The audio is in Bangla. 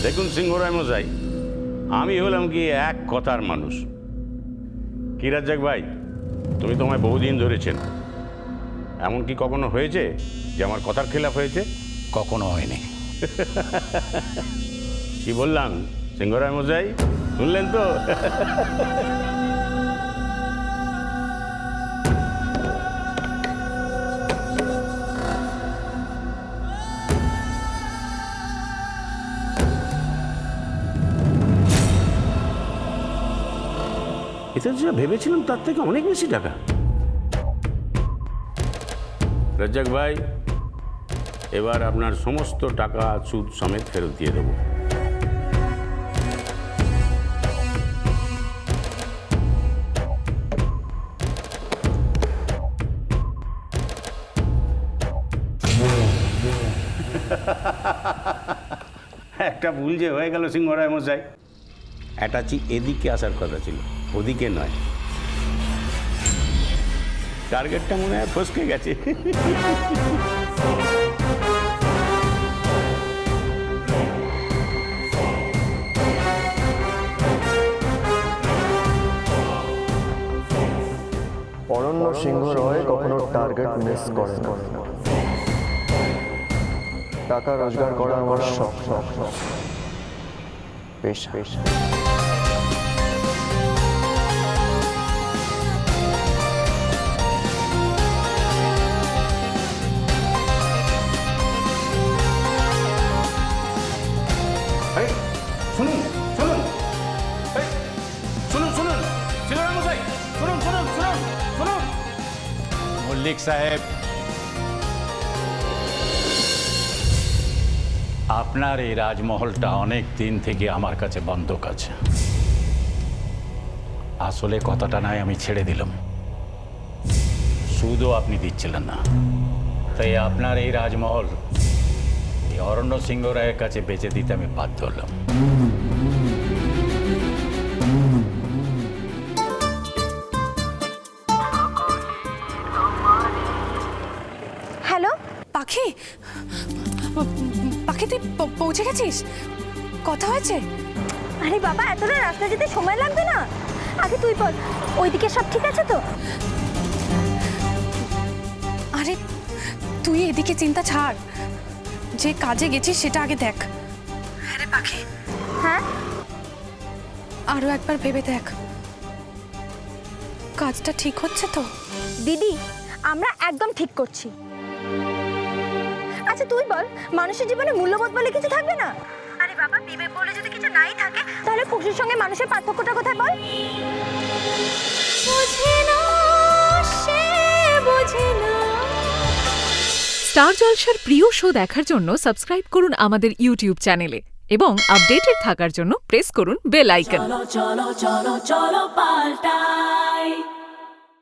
দেখুন সিংহরায় মশাই, আমি হলাম কি এক কথার মানুষ। কি রাজ্জাক ভাই, তুমি তো আমায় বহুদিন ধরেছেন, এমন কি কখনো হয়েছে যে আমার কথার খেলাফ হয়েছে? কখনো হয়নি। কি বললাম সিংহরায় মশাই, শুনলেন তো? এটা যা ভেবেছিলাম তার থেকে অনেক বেশি টাকা। রাজ্জাক ভাই, এবার আপনার সমস্ত টাকা সুদ সমেত ফেরত দিয়ে দেবো। একটা ভুল যে হয়ে গেল সিংহরায় মশাই, অ্যাটাচি এদিকে আসার কথা ছিল, ওদিকে নয়। টার্গেটটা মনে হয় ফসকে গেছে। অরণ্য সিংহ রয় কখনো টার্গেট মিস করে না। টাকা রোজগার করা আমার শখ, পেশা। শুনুন শুনুন শুনুন শুনুন সিংহরায় মশাই, শুনুন শুনুন শুনুন শুনুন। মল্লিক সাহেব, আপনার এই রাজমহলটা অনেক দিন থেকে আমার কাছে বন্ধক আছে। আসলে কথাটা নয় আমি ছেড়ে দিলাম, সুদও আপনি দিচ্ছিলেন না, তাই আপনার এই রাজমহল এই অরণ্য সিংহ রায়ের কাছে বেচে দিতে আমি বাধ্য হলাম। হ্যালো পাখি, পাখি তুই পৌঁছে গেছিস? কথা হয়েছে? আরে বাবা, এতটা রাস্তা যেতে সময় লাগবে না। আগে তুই বল, ওইদিকে সব ঠিক আছে তো? আরে তুই এদিকে চিন্তা ছাড়, যে কাজে গেছিস সেটা আগে দেখ। হ্যাঁ রে পাখি, হ্যাঁ আরো একবার ভেবে দেখ, কাজটা ঠিক হচ্ছে তো? দিদি, আমরা একদম ঠিক করছি। আচ্ছা তুই বল, মানুষের জীবনে মূল্যবোধ বলে কিছু থাকবে না? আরে বাবা, বিবেক বলে যদি কিছু নাই থাকে, তাহলে পশুর সঙ্গে মানুষের পার্থক্যটা কোথায় বল? স্টার জলসার প্রিয় শো দেখার জন্য সাবস্ক্রাইব করুন আমাদের ইউটিউব চ্যানেলে এবং আপডেটেড থাকার জন্য প্রেস করুন বেল আইকন। চলো চলো চলো চলো পাল্টাই।